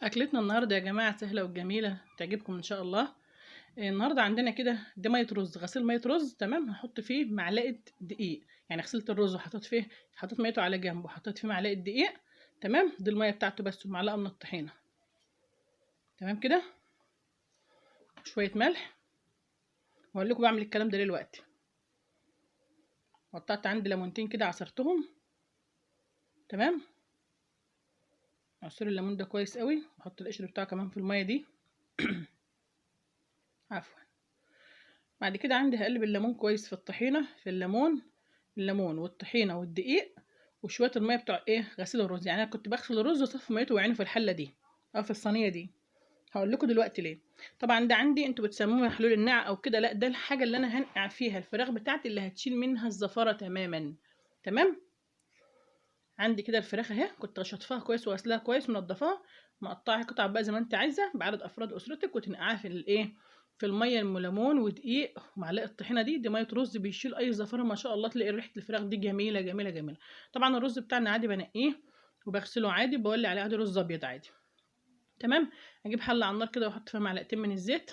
اكلتنا النهارده يا جماعه سهله وجميله تعجبكم ان شاء الله. النهارده عندنا كده دي ميه رز، غسيل ميه رز. تمام، هحط فيه معلقه دقيق. يعني غسلت الرز وحطيت فيه، حطيت ميته على جنب وحطيت فيه معلقه دقيق. تمام، دي الميه بتاعته بس، ومعلقه من الطحينه. تمام كده، شويه ملح. وهقول لكم بعمل الكلام ده ليه دلوقتي. قطعت عندي ليمونتين كده عصرتهم. تمام، عصير الليمون ده كويس قوي، واحط القشر بتاعه كمان في الميه دي. عفوا. بعد كده عندي هقلب الليمون كويس في الطحينه، في الليمون والطحينه والدقيق وشويه الميه بتوع غسيل الرز. يعني انا كنت بغسل الرز واصفي ميته وعينه في الحله دي او في الصينيه دي. هقول لكم دلوقتي ليه. طبعا ده عندي انتوا بتسموه محلول النقع او كده، لا ده الحاجه اللي انا هنقع فيها الفراخ بتاعتي اللي هتشيل منها الزفاره تماما. تمام، عندي كده الفراخ اهي، كنت شطفاها كويس وغسلها كويس ومنضفاها، مقطعها قطع بقى زي ما انت عايزه بعدد افراد اسرتك، وتنقعها في في الميه ليمون ودقيق ومعلقه طحينه. دي ميه رز بيشيل اي زفاره ما شاء الله، تلاقي ريحه الفراخ دي جميله جميله جميله. طبعا الرز بتاعنا عادي بنقيه وبغسله عادي، بولي عليه عادي رز ابيض عادي. تمام، اجيب حله على النار كده واحط فيها معلقتين من الزيت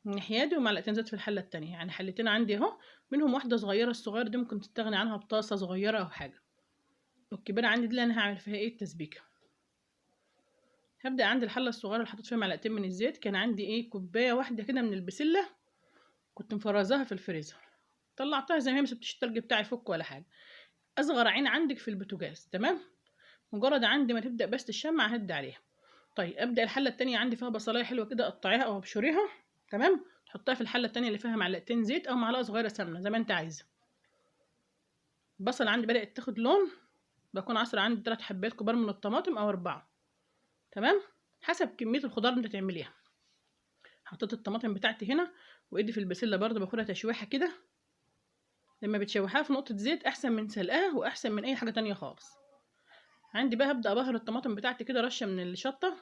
من الناحيه دي، ومعلقتين زيت في الحله التانية. يعني حلتين عندي اهو، منهم واحده صغيره، الصغيره دي ممكن تستغني عنها بطاسه صغيره او حاجه. والكبيره عندي دي اللي انا هعمل فيها التسبيكه. هبدا عندي الحله الصغيره اللي حطيت فيها معلقتين من الزيت، كان عندي كوبايه واحده كده من البسله، كنت مفرزاها في الفريزر. طلعتها زي ما هي، ما سبتش التلج بتاعي يفك ولا حاجه. اصغر عين عندك في البوتاجاز. تمام، مجرد عندي ما تبدا بس تشمع هدي عليها. طيب ابدا الحله التانية، عندي فيها بصلايه حلوه كده، قطعيها او ابشريها. تمام، تحطها في الحله التانية اللي فيها معلقتين زيت او معلقه صغيره سمنه زي ما انت عايزه. البصل عندي بدات تاخد لون، بكون عصر عندي 3 حبات كبار من الطماطم او 4. تمام، حسب كميه الخضار اللي انت تعمليها. حطيت الطماطم بتاعتي هنا، وايدي في البسله برده باخدها تشويحه كده. لما بتشوحها في نقطه زيت احسن من سلقها واحسن من اي حاجه تانية خالص. عندي بقى هبدا ابهر الطماطم بتاعتي كده، رشه من الشطه.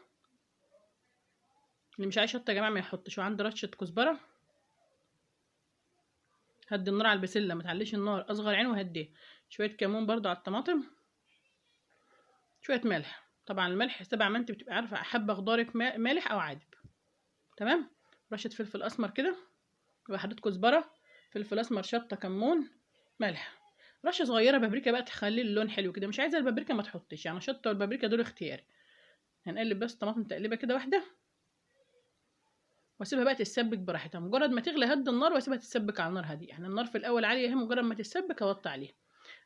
اللي مش عايز شطه يا جماعه ما يحطش. وعندي رشه كزبره. هدي النار على البسله، ما تعليش النار، اصغر عين وهديها. شويه كمون برده على الطماطم. شويه ملح، طبعا الملح تبع ما انت بتبقى عارفه حابه خضارك مالح او عادب. تمام، رشه فلفل اسمر كده، وحدة كزبره، فلفل اسمر، شطه، كمون، ملح، رشه صغيره بابريكا بقى تخلي اللون حلو كده. مش عايزه البابريكا ما تحطش، يعني شطه والبابريكا دول اختياري. هنقلب بس طماطم تقليبه كده واحده، واسيبها بقى تتسبك براحتها. مجرد ما تغلي هدي النار واسيبها تتسبك على نار هاديه. يعني النار في الاول عاليه اهي، مجرد ما تتسبك اوطي عليها.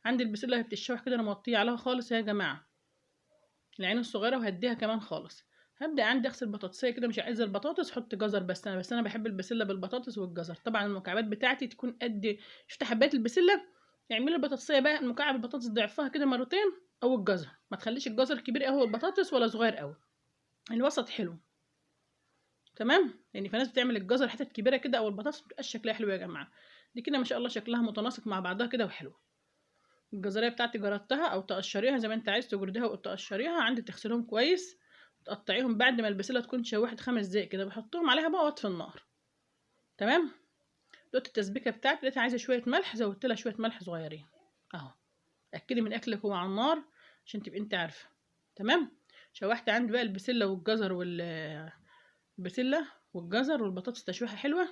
عندي البسله وهي بتتشوح كده، انا موطيه عليها خالص يا جماعه، العين الصغيره، وهديها كمان خالص. هبدا عندي اغسل بطاطسيه كده، مش عايزه البطاطس حط جزر، بس انا بحب البسله بالبطاطس والجزر. طبعا المكعبات بتاعتي تكون قد شفت حبات البسله، اعملي البطاطسيه بقى المكعب البطاطس ضعفها كده مرتين، او الجزر. ما تخليش الجزر كبير قوي البطاطس ولا صغير قوي، الوسط حلو. تمام، يعني في ناس بتعمل الجزر حتت كبيره كده، او البطاطس مبتبقاش شكلها حلو يا جماعه. دي كده ما شاء الله شكلها متناسق مع بعضها كده وحلو. الجزريه بتاعتي جردتها او تقشريها زي ما انت عايز، تجرديها وتقشريها عندي، تغسلهم كويس، تقطعيهم بعد ما البسله تكون شوحت 5 دقايق كده، بحطهم عليها بقى واطفي النار. تمام، دوت التسبيكه بتاعتي، لقيتها عايزه شويه ملح، زودت لها شويه ملح صغيرين اهو. اتاكدي من اكلك هو على النار عشان تبقي انت عارفه. تمام، شوحت عندي بقى البسله والجزر البسله والجزر والبطاطس تشويحه حلوه،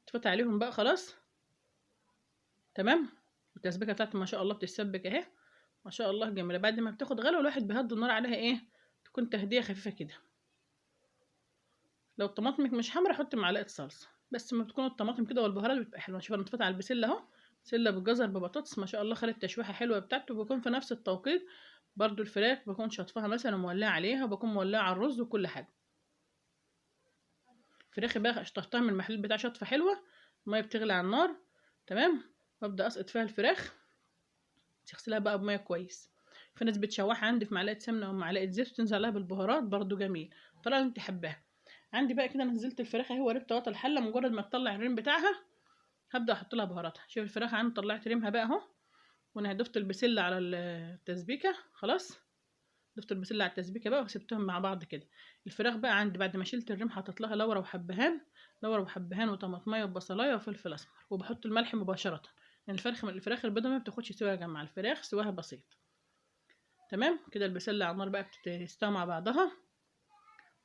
تفوت عليهم بقى خلاص. تمام، التسبيكه بتاعتي ما شاء الله بتتسبك اهي، ما شاء الله جميله. بعد ما بتاخد غلو الواحد بيهدي النار عليها تكون تهديه خفيفه كده. لو طماطمك مش حمرا حطي معلقه صلصه، بس ما بتكون الطماطم كده والبهارات بتبقى حلوه. شوف انا طفيت على البسله اهو، بسله بالجزر ببطاطس، ما شاء الله خدت تشويحه حلوه بتاعته. بكون في نفس التوقيت برضو الفراخ بكون شاطفاها مثلا ومولعه عليها، وبكون مولعه على الرز وكل حاجه. فراخي بقى اشطفتها من المحلول بتاع شطفه حلوه، الميه بتغلي على النار. تمام، وابدا اسقط فيها الفراخ، تغسلها بقى بميه كويس. في ناس بتشوحها عندي في معلقه سمنه او معلقه زيت وتنزل عليها بالبهارات، برضو جميل، الطريقه اللي انت حباها. عندي بقى كده نزلت الفراخ اهي وقلبت غطا الحله. مجرد ما تطلع الريم بتاعها هبدا احط لها بهاراتها. شوف الفراخ عندي طلعت ريمها بقى اهو، وانا ضفت البسله على التسبيكه خلاص. ضفت البسله على التسبيكه بقى وسبتهم مع بعض كده. الفراخ بقى عندي بعد ما شلت الريم حطيت لها لورا وحبهان، لورا وحبهان وطماطميه وبصلايه وفلفل اسمر، وبحط الملح مباشره. يعني الفراخ البيضه ما بتاخدش سوا يا جماعه، الفراخ سواها بسيط. تمام كده، البسله على النار بقى بتستوي مع بعضها.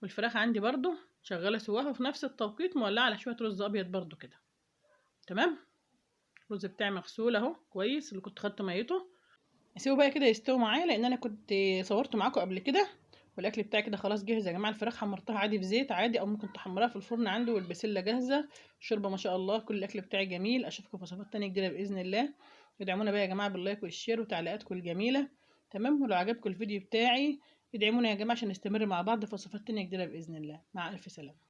والفراخ عندي برضو شغاله سواها، وفي نفس التوقيت مولعه على شويه رز ابيض برضو كده. تمام. الرز بتاعي مغسول اهو كويس، اللي كنت خدت ميته. اسيبه بقى كده يستوي معايا، لان انا كنت صورته معاكم قبل كده. والاكل بتاعي كده خلاص جاهز يا جماعه. الفراخ حمرتها عادي في زيت عادي، او ممكن تحمرها في الفرن عنده، والبسله جاهزه. الشوربه ما شاء الله. كل الاكل بتاعي جميل. اشوفكم في وصفات تانية جديده باذن الله. ادعمونا بقى يا جماعه باللايك والشير وتعليقاتكم الجميله. تمام. ولو عجبكم الفيديو بتاعي ادعمونا يا جماعه عشان نستمر مع بعض في وصفات تانية جديده باذن الله. مع الف سلامه.